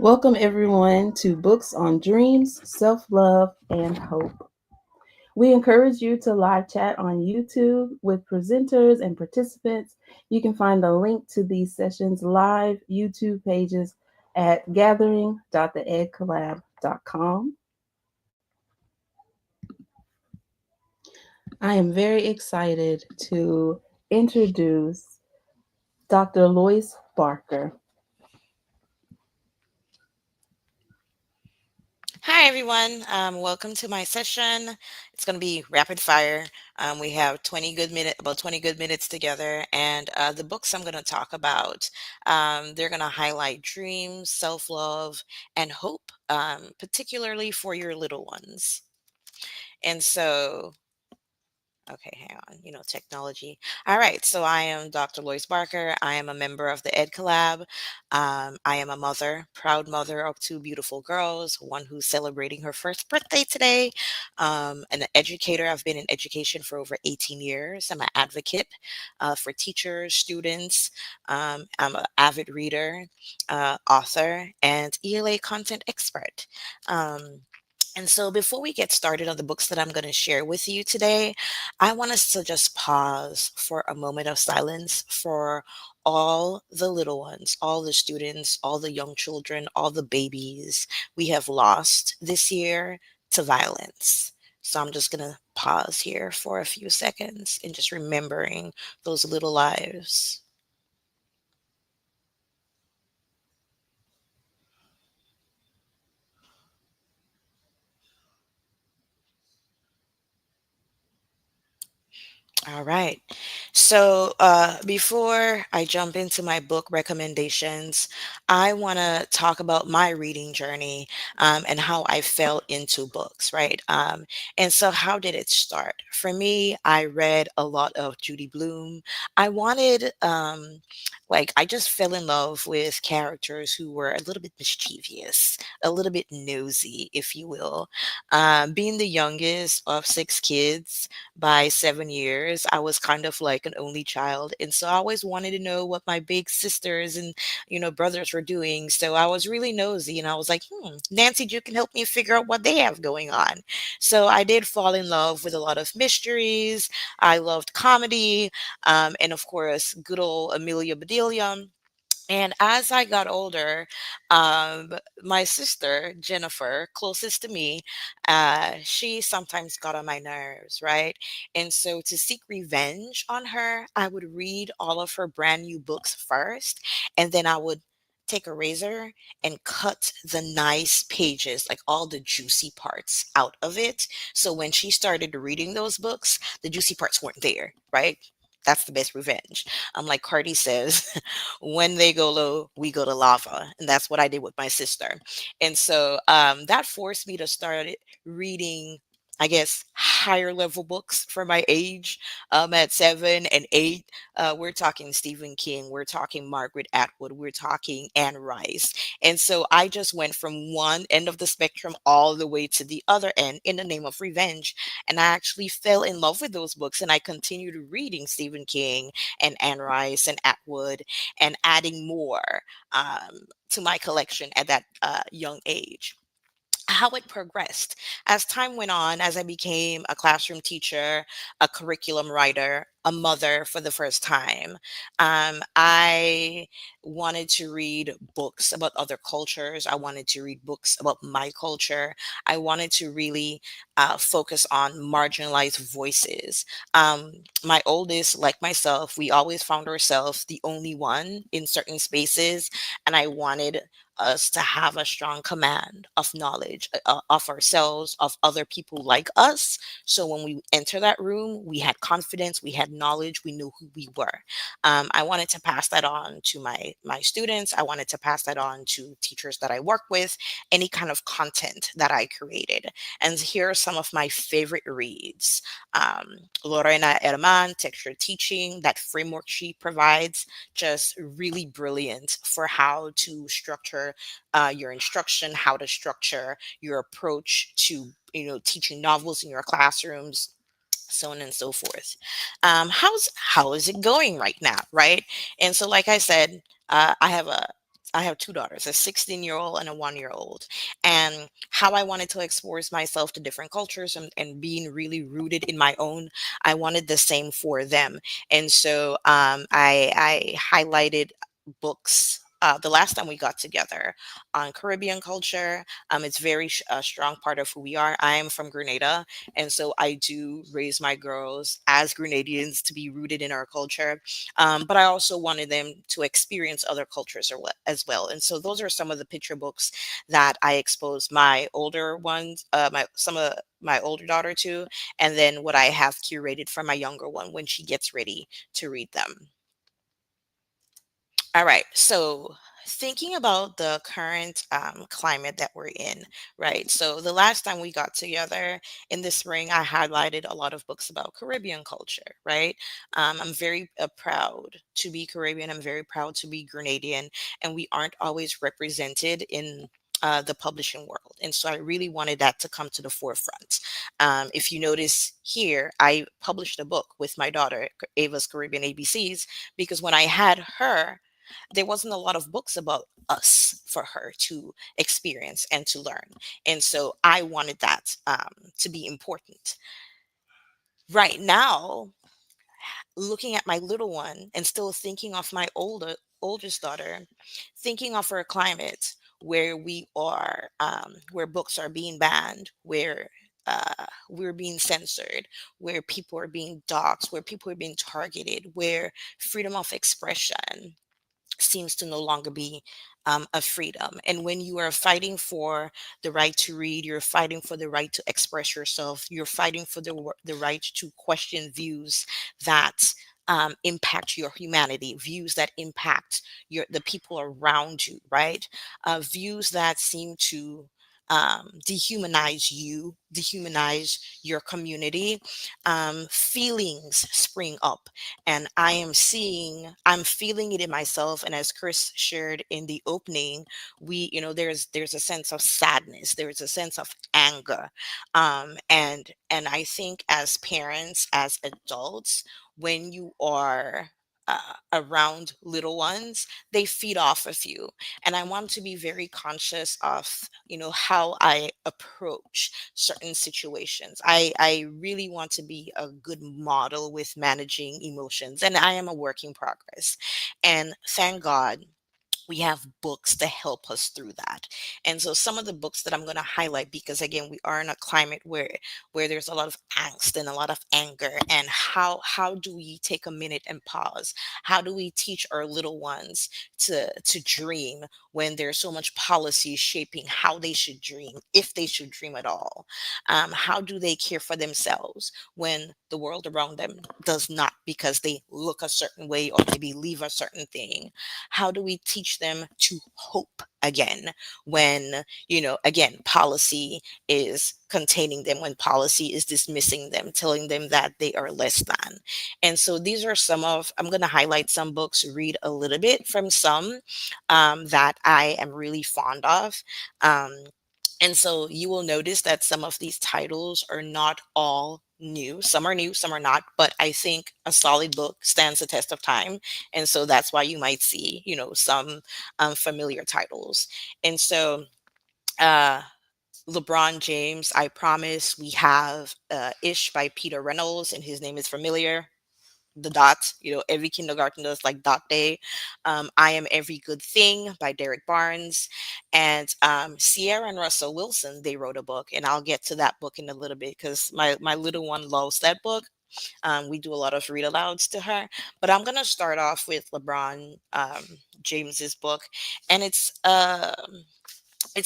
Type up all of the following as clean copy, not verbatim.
Welcome, everyone, to Books on Dreams, Self Love, and Hope. We encourage you to live chat on YouTube with presenters and participants. You can find the link to these sessions' live YouTube pages at gathering.theedcollab.com. I am very excited to introduce Dr. Lois Barker. Hi, everyone. Welcome to my session. It's going to be rapid fire. We have 20 good minutes together, and the books I'm going to talk about, they're going to highlight dreams, self-love, and hope, particularly for your little ones. And so Okay, hang on. Technology. All right. So I am Dr. Lois Barker. I am a member of the Ed Collab. I am a mother, proud mother of two beautiful girls, one who's celebrating her first birthday today. An educator. I've been in education for over 18 years. I'm an advocate for teachers, students. I'm an avid reader, author, and ELA content expert. Um, and so, before we get started on the books that I'm going to share with you today, I want us to just pause for a moment of silence for all the little ones, all the students, all the young children, all the babies we have lost this year to violence. So, I'm just going to pause here for a few seconds and just remembering those little lives. All right. So, before I jump into my book recommendations, I want to talk about my reading journey and how I fell into books, right? And so, how did it start? For me, I read a lot of Judy Blume. I wanted, I just fell in love with characters who were a little bit mischievous, a little bit nosy, if you will. Being the youngest of six kids, by 7 years, I was kind of like an only child. And so I always wanted to know what my big sisters and, brothers were doing. So I was really nosy and I was like, Nancy, you can help me figure out what they have going on. So I did fall in love with a lot of mysteries. I loved comedy. And of course, good old Amelia Bedelia. And as I got older, my sister, Jennifer, closest to me, she sometimes got on my nerves, right? And so to seek revenge on her, I would read all of her brand new books first, and then I would take a razor and cut the nice pages, like all the juicy parts out of it. So when she started reading those books, the juicy parts weren't there, right? That's the best revenge. Like Cardi says, when they go low, we go to lava. And that's what I did with my sister. And so that forced me to start reading, I guess, higher level books for my age. At 7 and 8, we're talking Stephen King, we're talking Margaret Atwood, we're talking Anne Rice. And so I just went from one end of the spectrum all the way to the other end in the name of revenge. And I actually fell in love with those books and I continued reading Stephen King and Anne Rice and Atwood and adding more to my collection at that young age. how it progressed as time went on, as I became a classroom teacher, a curriculum writer, a mother for the first time. I wanted to read books about other cultures. I wanted to read books about my culture. I wanted to really focus on marginalized voices. My oldest, like myself, we always found ourselves the only one in certain spaces, and I wanted us to have a strong command of knowledge of ourselves, of other people like us. So when we enter that room, we had confidence, we had knowledge, we knew who we were. I wanted to pass that on to my students. I wanted to pass that on to teachers that I work with, any kind of content that I created. And here are some of my favorite reads. Lorena Herman, Texture Teaching, that framework she provides, just really brilliant for how to structure your instruction, how to structure your approach to teaching novels in your classrooms, so on and so forth. How is it going right now, right? And so, like I said, I have two daughters, a 16-year-old and a 1-year-old, and how I wanted to expose myself to different cultures and being really rooted in my own. I wanted the same for them, and so I highlighted books. The last time we got together on Caribbean culture, it's very a strong part of who we are. I am from Grenada, and so I do raise my girls as Grenadians to be rooted in our culture. But I also wanted them to experience other cultures as well. And so those are some of the picture books that I expose my older ones, some of my older daughter to, and then what I have curated for my younger one when she gets ready to read them. All right. So, thinking about the current climate that we're in, right? So, the last time we got together in the spring, I highlighted a lot of books about Caribbean culture, right? I'm very proud to be Caribbean. I'm very proud to be Grenadian, and we aren't always represented in. The publishing world. And so I really wanted that to come to the forefront. If you notice here, I published a book with my daughter, Ava's Caribbean ABCs, because when I had her, there wasn't a lot of books about us for her to experience and to learn. And so I wanted that to be important. Right now, looking at my little one and still thinking of my oldest daughter, thinking of her climate where we are, where books are being banned, where we're being censored, where people are being doxxed, where people are being targeted, where freedom of expression seems to no longer be a freedom. And when you are fighting for the right to read, you're fighting for the right to express yourself, you're fighting for the right to question views that impact your humanity, views that impact the people around you, right? Views that seem to dehumanize you, dehumanize your community. Feelings spring up, and I'm feeling it in myself. And as Chris shared in the opening, there's a sense of sadness, there's a sense of anger, and I think as parents, as adults, when you are around little ones, they feed off of you. And I want to be very conscious of how I approach certain situations. I really want to be a good model with managing emotions, and I am a work in progress. And thank God we have books to help us through that. And so some of the books that I'm going to highlight, because again, we are in a climate where there's a lot of angst and a lot of anger. And how do we take a minute and pause? How do we teach our little ones to dream when there's so much policy shaping how they should dream, if they should dream at all? How do they care for themselves when the world around them does not, because they look a certain way or they believe a certain thing? How do we teach them to hope again when, again, policy is containing them, when policy is dismissing them, telling them that they are less than? And so these are I'm going to highlight some books, read a little bit from some that I am really fond of. And so you will notice that some of these titles are not all new. Some are new, some are not. But I think a solid book stands the test of time. And so that's why you might see, some familiar titles. And so, uh, LeBron James, I Promise. We have Ish by Peter Reynolds, and his name is familiar. The dot, every kindergarten does like dot day. I Am Every Good Thing by Derek Barnes. And Sierra and Russell Wilson, they wrote a book, and I'll get to that book in a little bit because my little one loves that book. We do a lot of read alouds to her, but I'm gonna start off with LeBron James's book, and it's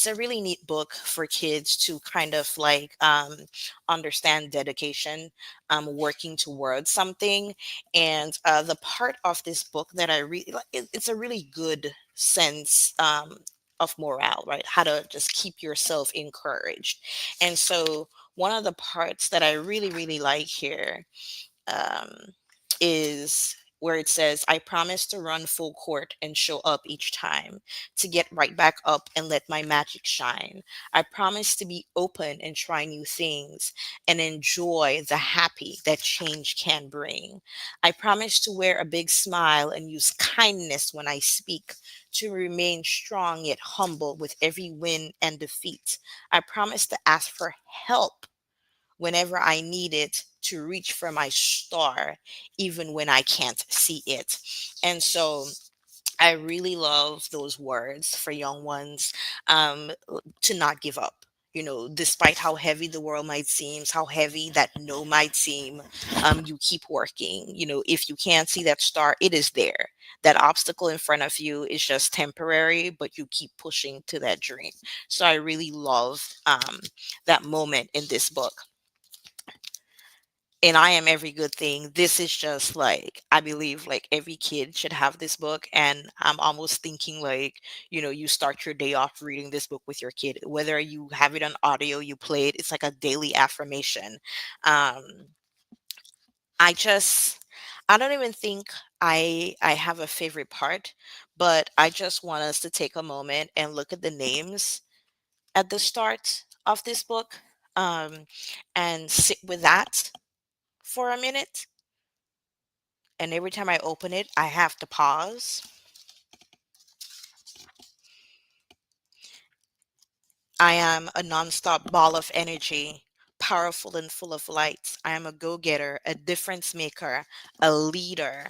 a really neat book for kids to kind of like understand dedication, working towards something. And the part of this book that I really like, it's a really good sense of morale, right? How to just keep yourself encouraged. And so one of the parts that I really, really like here um, is where it says, I promise to run full court and show up each time, to get right back up and let my magic shine. I promise to be open and try new things and enjoy the happy that change can bring. I promise to wear a big smile and use kindness when I speak, to remain strong yet humble with every win and defeat. I promise to ask for help whenever I need it, to reach for my star, even when I can't see it. And so I really love those words for young ones, to not give up. Despite how heavy the world might seem, how heavy that no might seem, you keep working. If you can't see that star, it is there. That obstacle in front of you is just temporary, but you keep pushing to that dream. So I really love that moment in this book. And I Am Every Good Thing. This is just like, I believe like every kid should have this book. And I'm almost thinking like, you start your day off reading this book with your kid, whether you have it on audio, you play it, it's like a daily affirmation. Um, I just, I don't even think I have a favorite part, but I just want us to take a moment and look at the names at the start of this book, um, and sit with that for a minute. And every time I open it, I have to pause. I am a nonstop ball of energy, powerful and full of light. I am a go getter, a difference maker, a leader.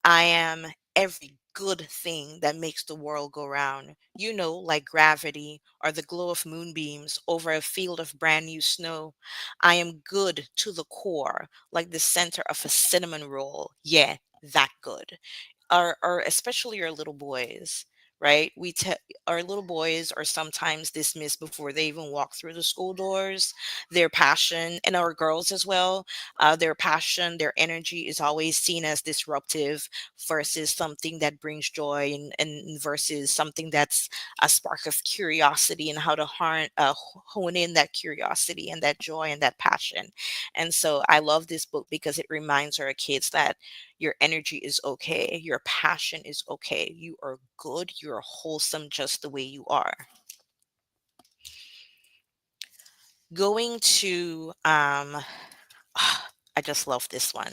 I am every good thing that makes the world go round. Like gravity or the glow of moonbeams over a field of brand new snow. I am good to the core, like the center of a cinnamon roll. Yeah, that good. Or especially our little boys, right? Our little boys are sometimes dismissed before they even walk through the school doors. Their passion, and our girls as well, their passion, their energy is always seen as disruptive versus something that brings joy, and versus something that's a spark of curiosity, and how to hone in that curiosity and that joy and that passion. And so I love this book because it reminds our kids that your energy is okay. Your passion is okay. You are good. You're wholesome just the way you are. Going to, I just love this one.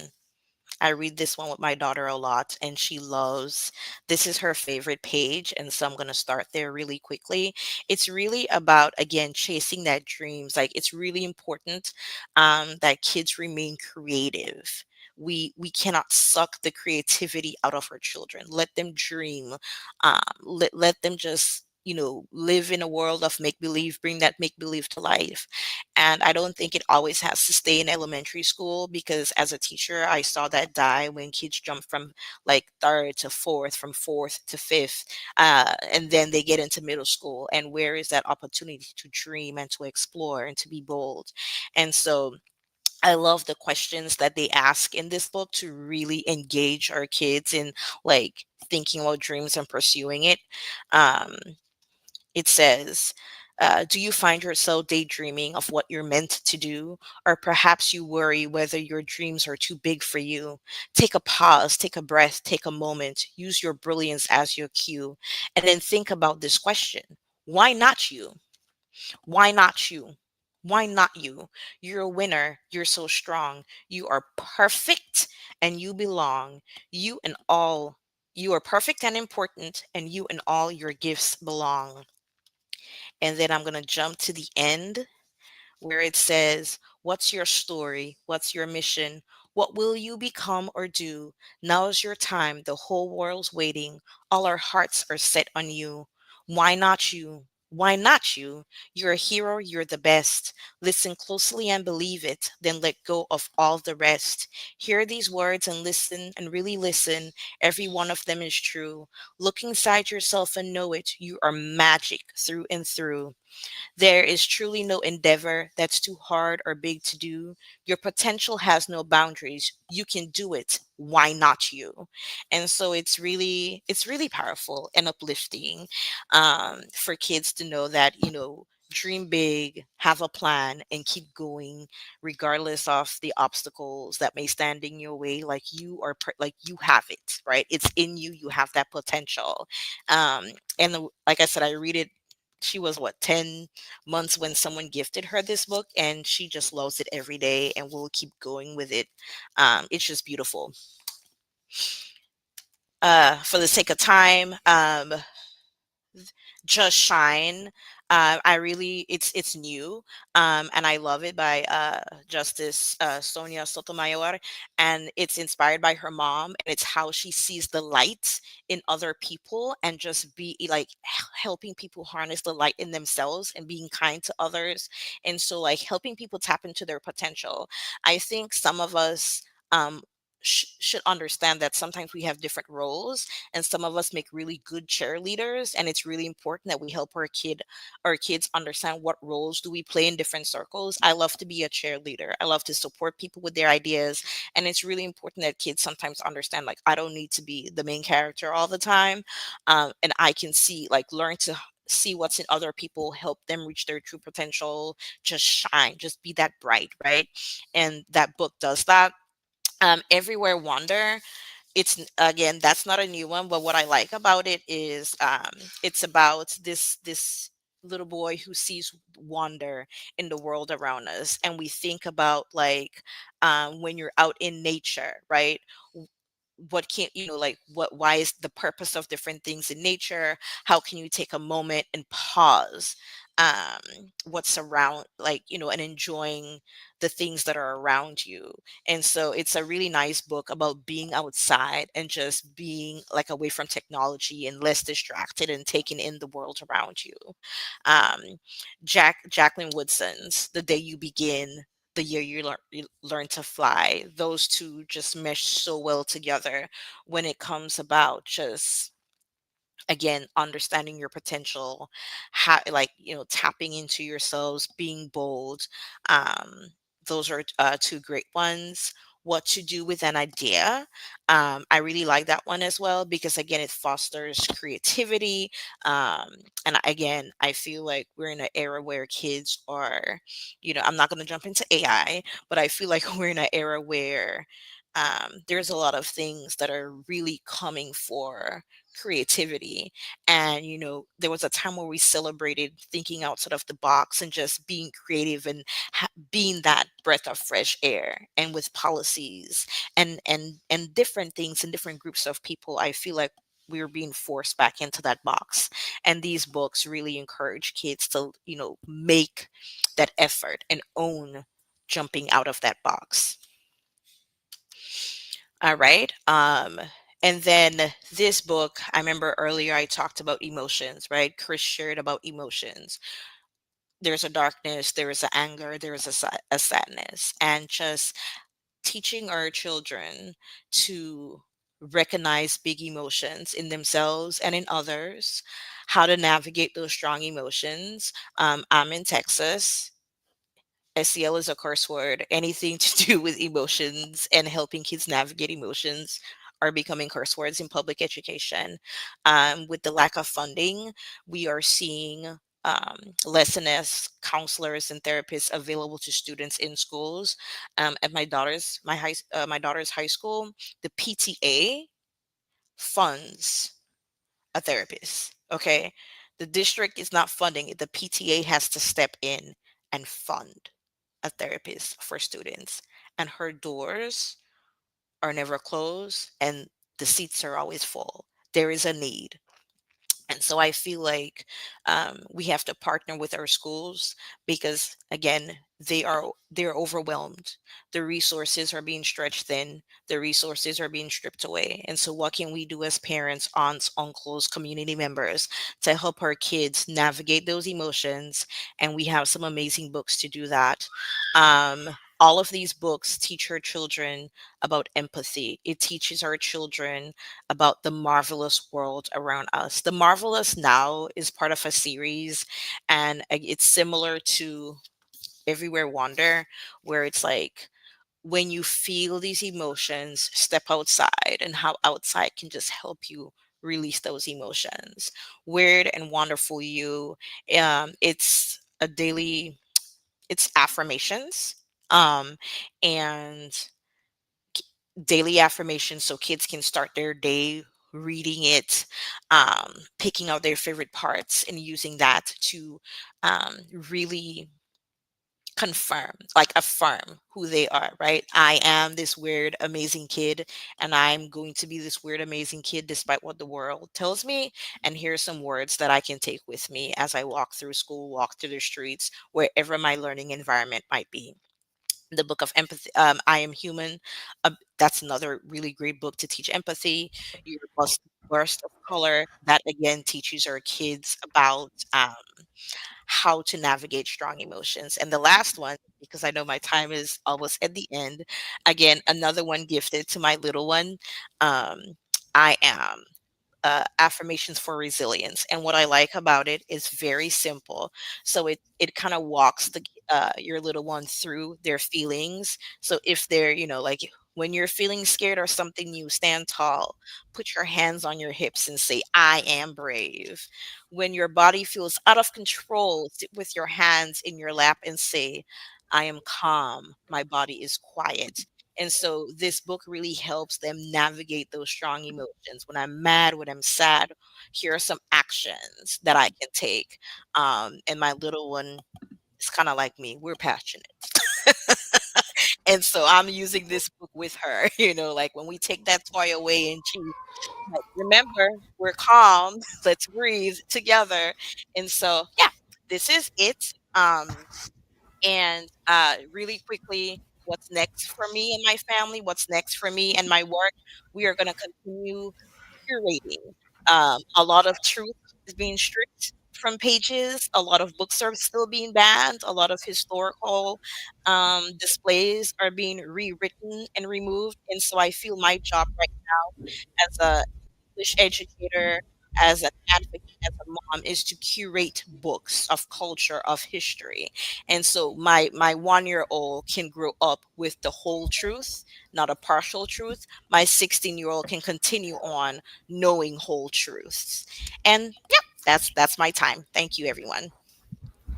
I read this one with my daughter a lot, and she loves, this is her favorite page. And so I'm going to start there really quickly. It's really about, again, chasing that dreams. Like, it's really important that kids remain creative. We cannot suck the creativity out of our children. Let them dream. Let them just, live in a world of make believe, bring that make believe to life. And I don't think it always has to stay in elementary school, because as a teacher, I saw that die when kids jump from like third to fourth, from fourth to fifth, and then they get into middle school. And where is that opportunity to dream and to explore and to be bold? And so I love the questions that they ask in this book to really engage our kids in like thinking about dreams and pursuing it. Um, it says, do you find yourself daydreaming of what you're meant to do? Or perhaps you worry whether your dreams are too big for you? Take a pause, take a breath, take a moment, use your brilliance as your cue, and then think about this question: why not you? Why not you? Why not you? You're a winner. You're so strong. You are perfect and you belong. You and all. You are perfect and important, and you and all your gifts belong. And then I'm going to jump to the end where it says, "What's your story? What's your mission? What will you become or do? Now's your time. The whole world's waiting. All our hearts are set on you. Why not you? Why not you? You're a hero. You're the best. Listen closely and believe it. Then let go of all the rest. Hear these words and listen and really listen. Every one of them is true. Look inside yourself and know it. You are magic through and through. There is truly no endeavor that's too hard or big to do. Your potential has no boundaries. You can do it. Why not you?" And so it's really powerful and uplifting, for kids to know that, dream big, have a plan, and keep going regardless of the obstacles that may stand in your way. Like like you have it, right? It's in you. You have that potential. Um, like I said, I read it. She was what, 10 months when someone gifted her this book, and she just loves it every day and will keep going with it. It's just beautiful. For the sake of time, Just Shine. I really, it's new, and I love it by Justice Sonia Sotomayor, and it's inspired by her mom, and it's how she sees the light in other people and just be like helping people harness the light in themselves and being kind to others, and so like helping people tap into their potential. I think some of us. Um, should understand that sometimes we have different roles, and some of us make really good cheerleaders, and it's really important that we help our kids understand what roles do we play in different circles. I love to be a cheerleader. I love to support people with their ideas, and it's really important that kids sometimes understand, like, I don't need to be the main character all the time, and I can see, like, learn to see what's in other people, help them reach their true potential, just shine, just be that bright, right? And that book does that. Everywhere Wonder, again, that's not a new one, but what I like about it is, it's about this little boy who sees wonder in the world around us, and we think about, like, when you're out in nature, right? What can't like, why is the purpose of different things in nature? How can you take a moment and pause, what's around, like, and enjoying the things that are around you. And so it's a really nice book about being outside and just being like away from technology and less distracted and taking in the world around you. um Jacqueline Woodson's The Day You Begin, The Year You Learn to Fly, those two just mesh so well together when it comes about just, again, understanding your potential, how, like, tapping into yourselves, being bold. um those are two great ones. What to Do with an Idea, I really like that one as well, because again, it fosters creativity. um again, I feel like we're in an era where kids are, I'm not going to jump into AI, but I feel like we're in an era where, there's a lot of things that are really coming for creativity. And there was a time where we celebrated thinking outside of the box and just being creative, and being that breath of fresh air. And with policies and different things and different groups of people, I feel like we're being forced back into that box. And these books really encourage kids to, make that effort and own jumping out of that box. All right. And then this book, I remember earlier I talked about emotions, right? Chris shared about emotions. There's a darkness, there is a anger, there is a sadness, and just teaching our children to recognize big emotions in themselves and in others, how to navigate those strong emotions. I'm in Texas. SEL is a curse word. Anything to do with emotions and helping kids navigate emotions are becoming curse words in public education. With the lack of funding, we are seeing, less and less counselors and therapists available to students in schools. At my daughter's high school, the PTA funds a therapist. Okay, the district is not funding it. The PTA has to step in and fund a therapist for students, and her doors are never closed, and the seats are always full. There is a need. And so I feel like we have to partner with our schools because again, they're overwhelmed. The resources are being stretched thin. The resources are being stripped away. And so what can we do as parents, aunts, uncles, community members to help our kids navigate those emotions? And we have some amazing books to do that. All of these books teach our children about empathy. It teaches our children about the marvelous world around us. The Marvelous Now is part of a series, and it's similar to Everywhere Wander, where it's like when you feel these emotions, step outside, and how outside can just help you release those emotions. Weird and Wonderful You. It's a daily, it's affirmations. And daily affirmations so kids can start their day reading it, picking out their favorite parts and using that to really confirm, like affirm who they are, right? I am this weird, amazing kid, and I'm going to be this weird, amazing kid despite what the world tells me. And here's some words that I can take with me as I walk through school, walk through the streets, wherever my learning environment might be. The book of empathy, I Am Human. That's another really great book to teach empathy. Your Burst of Color, that again teaches our kids about how to navigate strong emotions. And the last one, because I know my time is almost at the end, again another one gifted to my little one, um, I Am, affirmations for resilience. And what I like about it is very simple. So it kind of walks your little one through their feelings. So if they're, like when you're feeling scared or something new, stand tall, put your hands on your hips and say, I am brave. When your body feels out of control, sit with your hands in your lap and say, I am calm. My body is quiet. And so this book really helps them navigate those strong emotions. When I'm mad, when I'm sad, here are some actions that I can take. And my little one is kind of like me. We're passionate. And so I'm using this book with her, like when we take that toy away and she, like, remember, we're calm. Let's breathe together. And so, yeah, this is it. And really quickly, what's next for me and my family? What's next for me and my work? We are going to continue curating. A lot of truth is being stripped from pages. A lot of books are still being banned. A lot of historical displays are being rewritten and removed. And so I feel my job right as a English educator, as an advocate, as a mom, is to curate books of culture, of history. And so my 1-year-old can grow up with the whole truth, not a partial truth. My 16-year-old can continue on knowing whole truths. And yeah, that's my time. Thank you, everyone.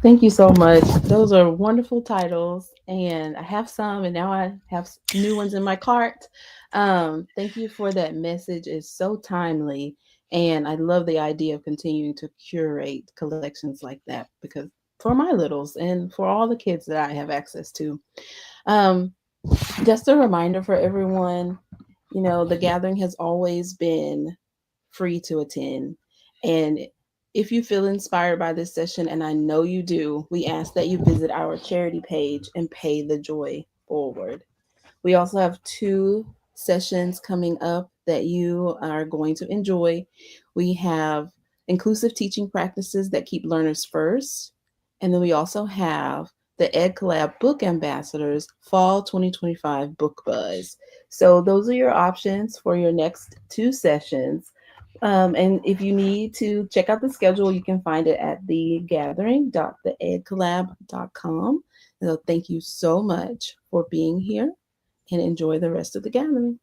Thank you so much. Those are wonderful titles, and I have some, and now I have new ones in my cart. Thank you for that message. It's so timely, and I love the idea of continuing to curate collections like that because for my littles and for all the kids that I have access to. Um, just a reminder for everyone, the gathering has always been free to attend. And if you feel inspired by this session, and I know you do, we ask that you visit our charity page and pay the joy forward. We also have two sessions coming up that you are going to enjoy. We have inclusive teaching practices that keep learners first. And then we also have the Ed Collab Book Ambassadors Fall 2025 Book Buzz. So those are your options for your next two sessions. And if you need to check out the schedule, you can find it at thegathering.theedcollab.com. So thank you so much for being here and enjoy the rest of the gathering.